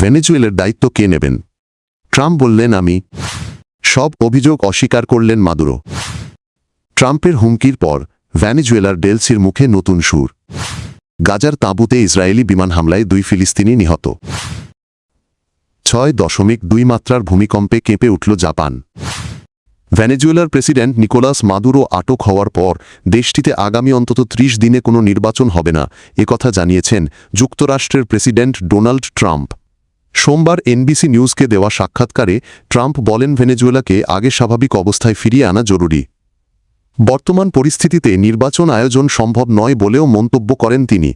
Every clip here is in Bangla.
ভেনেজুয়েলার দায়িত্ব কে নেবেন? ট্রাম্প বললেন আমি। সব অভিযোগ অস্বীকার করলেন মাদুরো। ট্রাম্পের হুমকির পর ভেনেজুয়েলার ডেলসির মুখে নতুন সুর। গাজার তাঁবুতে ইসরায়েলি বিমান হামলায় 2 ফিলিস্তিনি নিহত। 6.2 মাত্রার ভূমিকম্পে কেঁপে উঠল জাপান। ভেনেজুয়েলার প্রেসিডেন্ট নিকোলাস মাদুরো আটক হওয়ার পর দেশটিতে আগামী অন্তত 30 দিনে কোনো নির্বাচন হবে না, একথা জানিয়েছেন যুক্তরাষ্ট্রের প্রেসিডেন্ট ডোনাল্ড ট্রাম্প। সোমবার এনবিসি নিউজকে দেওয়া সাক্ষাৎকারে ট্রাম্প বলেন ভেনেজুয়েলাকে আগে স্বাভাবিক অবস্থায় ফিরিয়ে আনা জরুরি। বর্তমান পরিস্থিতিতে নির্বাচন আয়োজন সম্ভব নয় বলেও মন্তব্য করেন তিনি।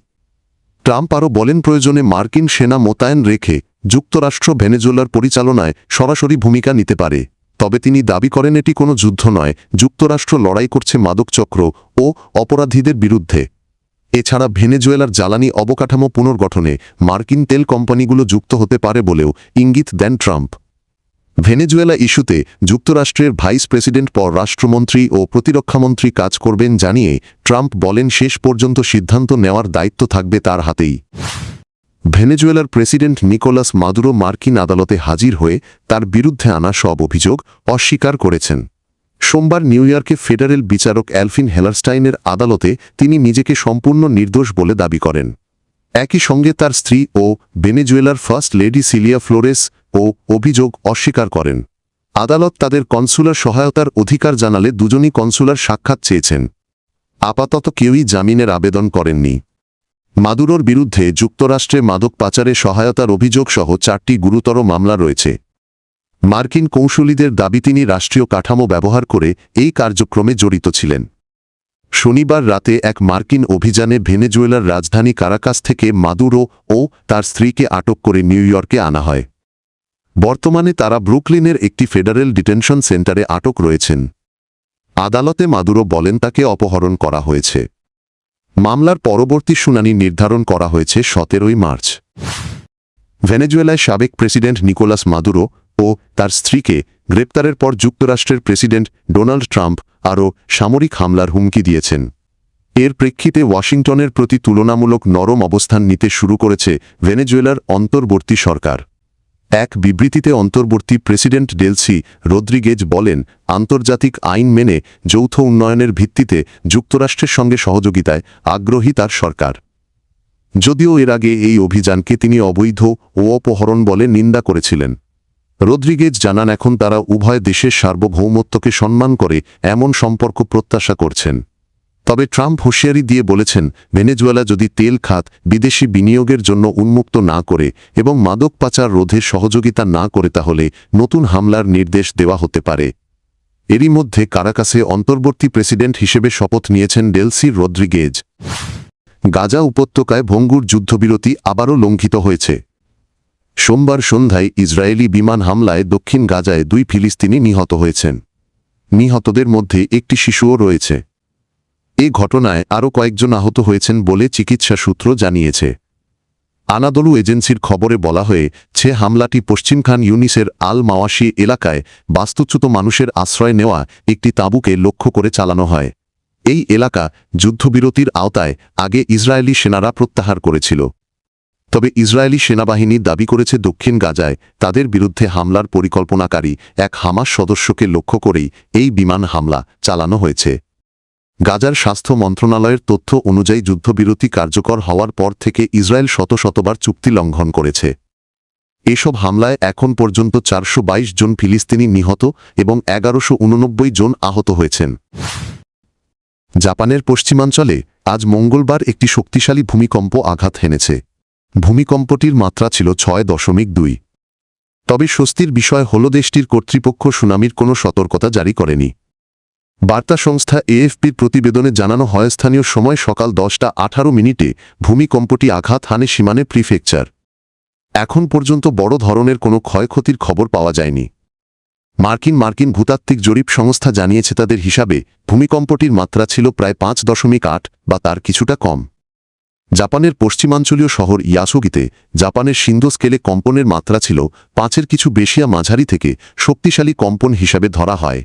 ট্রাম্প আরও বলেন প্রয়োজনে মার্কিন সেনা মোতায়েন রেখে যুক্তরাষ্ট্র ভেনেজুয়েলার পরিচালনায় সরাসরি ভূমিকা নিতে পারে। তবে তিনি দাবি করেন এটি কোনো যুদ্ধ নয়, যুক্তরাষ্ট্র লড়াই করছে মাদকচক্র ও অপরাধীদের বিরুদ্ধে। এছাড়া ভেনেজুয়েলার জ্বালানি অবকাঠামো পুনর্গঠনে মার্কিন তেল কোম্পানিগুলো যুক্ত হতে পারে বলেও ইঙ্গিত দেন ট্রাম্প। ভেনেজুয়েলা ইস্যুতে যুক্তরাষ্ট্রের ভাইস প্রেসিডেন্ট পররাষ্ট্রমন্ত্রী ও প্রতিরক্ষামন্ত্রী কাজ করবেন জানিয়ে ট্রাম্প বলেন শেষ পর্যন্ত সিদ্ধান্ত নেওয়ার দায়িত্ব থাকবে তার হাতেই। ভেনেজুয়েলার প্রেসিডেন্ট নিকোলাস মাদুরো মার্কিন আদালতে হাজির হয়ে তার বিরুদ্ধে আনা সব অভিযোগ অস্বীকার করেছেন। সোমবার নিউ ইয়র্কে ফেডারেল বিচারক অ্যালফিন হেলারস্টাইনের আদালতে তিনি নিজেকে সম্পূর্ণ নির্দোষ বলে দাবি করেন। একই সঙ্গে তার স্ত্রী ও ভেনেজুয়েলার ফার্স্ট লেডি সিলিয়া ফ্লোরেস ও অভিযোগ অস্বীকার করেন। আদালত তাদের কনসুলার সহায়তার অধিকার জানালে দুজনই কনসুলার সাক্ষাৎ চেয়েছেন। আপাতত কেউই জামিনের আবেদন করেননি। মাদুরোর বিরুদ্ধে যুক্তরাষ্ট্রে মাদক পাচারে সহায়তার অভিযোগসহ 4টি গুরুতর মামলা রয়েছে। মার্কিন কৌঁসুলিদের দাবি তিনি রাষ্ট্রীয় কাঠামো ব্যবহার করে এই কার্যক্রমে জড়িত ছিলেন। শনিবার রাতে এক মার্কিন অভিযানে ভেনেজুয়েলার রাজধানী কারাকাস থেকে মাদুরো ও তার স্ত্রীকে আটক করে নিউ ইয়র্কে আনা হয়। বর্তমানে তারা ব্রুকলিনের একটি ফেডারেল ডিটেনশন সেন্টারে আটক রয়েছেন। আদালতে মাদুরো বলেন তাকে অপহরণ করা হয়েছে। মামলার পরবর্তী শুনানি নির্ধারণ করা হয়েছে 17 মার্চ। ভেনেজুয়েলায় সাবেক প্রেসিডেন্ট নিকোলাস মাদুরো ও তার স্ত্রীকে গ্রেপ্তারের পর যুক্তরাষ্ট্রের প্রেসিডেন্ট ডোনাল্ড ট্রাম্প আরও সামরিক হামলার হুমকি দিয়েছেন। এর প্রেক্ষিতে ওয়াশিংটনের প্রতি তুলনামূলক নরম অবস্থান নিতে শুরু করেছে ভেনেজুয়েলার অন্তর্বর্তী সরকার। এক বিবৃতিতে অন্তর্বর্তী প্রেসিডেন্ট ডেলসি রদ্রিগেজ বলেন আন্তর্জাতিক আইন মেনে যৌথ উন্নয়নের ভিত্তিতে যুক্তরাষ্ট্রের সঙ্গে সহযোগিতায় আগ্রহী তার সরকার। যদিও এর আগে এই অভিযানকে তিনি অবৈধ ও অপহরণ বলে নিন্দা করেছিলেন। রদ্রিগেজ জানান এখন তারা উভয় দেশের সার্বভৌমত্বকে সম্মান করে এমন সম্পর্ক প্রত্যাশা করছেন। তবে ট্রাম্প হুঁশিয়ারি দিয়ে বলেছেন ভেনেজুয়েলা যদি তেল খাত বিদেশি বিনিয়োগের জন্য উন্মুক্ত না করে এবং মাদক পাচার রোধে সহযোগিতা না করে তাহলে নতুন হামলার নির্দেশ দেওয়া হতে পারে। এরই মধ্যে কারাকাসে অন্তর্বর্তী প্রেসিডেন্ট হিসেবে শপথ নিয়েছেন ডেলসি রদ্রিগেজ। গাজা উপত্যকায় ভঙ্গুর যুদ্ধবিরতি আবারও লঙ্ঘিত হয়েছে। সোমবার সন্ধ্যায় ইসরায়েলি বিমান হামলায় দক্ষিণ গাজায় 2 ফিলিস্তিনি নিহত হয়েছেন। নিহতদের মধ্যে একটি শিশুও রয়েছে। এ ঘটনায় আরও কয়েকজন আহত হয়েছেন বলে চিকিৎসা সূত্র জানিয়েছে। আনাদলু এজেন্সির খবরে বলা হয়েছে হামলাটি পশ্চিম খান ইউনিসের আল মাওয়াশি এলাকায় বাস্তুচ্যুত মানুষের আশ্রয় নেওয়া একটি তাঁবুকে লক্ষ্য করে চালানো হয়। এই এলাকা যুদ্ধবিরতির আওতায় আগে ইসরায়েলি সেনারা প্রত্যাহার করেছিল। তবে ইসরায়েলি সেনাবাহিনী দাবি করেছে দক্ষিণ গাজায় তাদের বিরুদ্ধে হামলার পরিকল্পনাকারী এক হামাস সদস্যকে লক্ষ্য করেই এই বিমান হামলা চালানো হয়েছে। গাজার স্বাস্থ্য মন্ত্রণালয়ের তথ্য অনুযায়ী যুদ্ধবিরতি কার্যকর হওয়ার পর থেকে ইসরায়েল শতবার চুক্তি লঙ্ঘন করেছে। এসব হামলায় এখন পর্যন্ত 422 জন ফিলিস্তিনি নিহত এবং 1189 জন আহত হয়েছেন। জাপানের পশ্চিমাঞ্চলে আজ মঙ্গলবার একটি শক্তিশালী ভূমিকম্প আঘাত হেনেছে। ভূমিকম্পটির মাত্রা ছিল 6.2। তবে স্বস্তির বিষয় হল দেশটির কর্তৃপক্ষ সুনামির কোনো সতর্কতা জারি করেনি। বার্তা সংস্থা এএফপির প্রতিবেদনে জানানো হয় স্থানীয় সময় সকাল 10:18 ভূমিকম্পটি আঘাত হানে শিমানে প্রিফেকচার। এখন পর্যন্ত বড় ধরনের কোনো ক্ষয়ক্ষতির খবর পাওয়া যায়নি। মার্কিন ভূতাত্ত্বিক জরিপ সংস্থা জানিয়েছে তাদের হিসাবে ভূমিকম্পটির মাত্রা ছিল প্রায় 5.8 বা তার কিছুটা কম। জাপানের পশ্চিমাঞ্চলীয় শহর ইয়াসুগিতে জাপানের শিন্দো স্কেলে কম্পনের মাত্রা ছিল 5-এর কিছু বেশিয়া মাঝারি থেকে শক্তিশালী কম্পন হিসাবে ধরা হয়।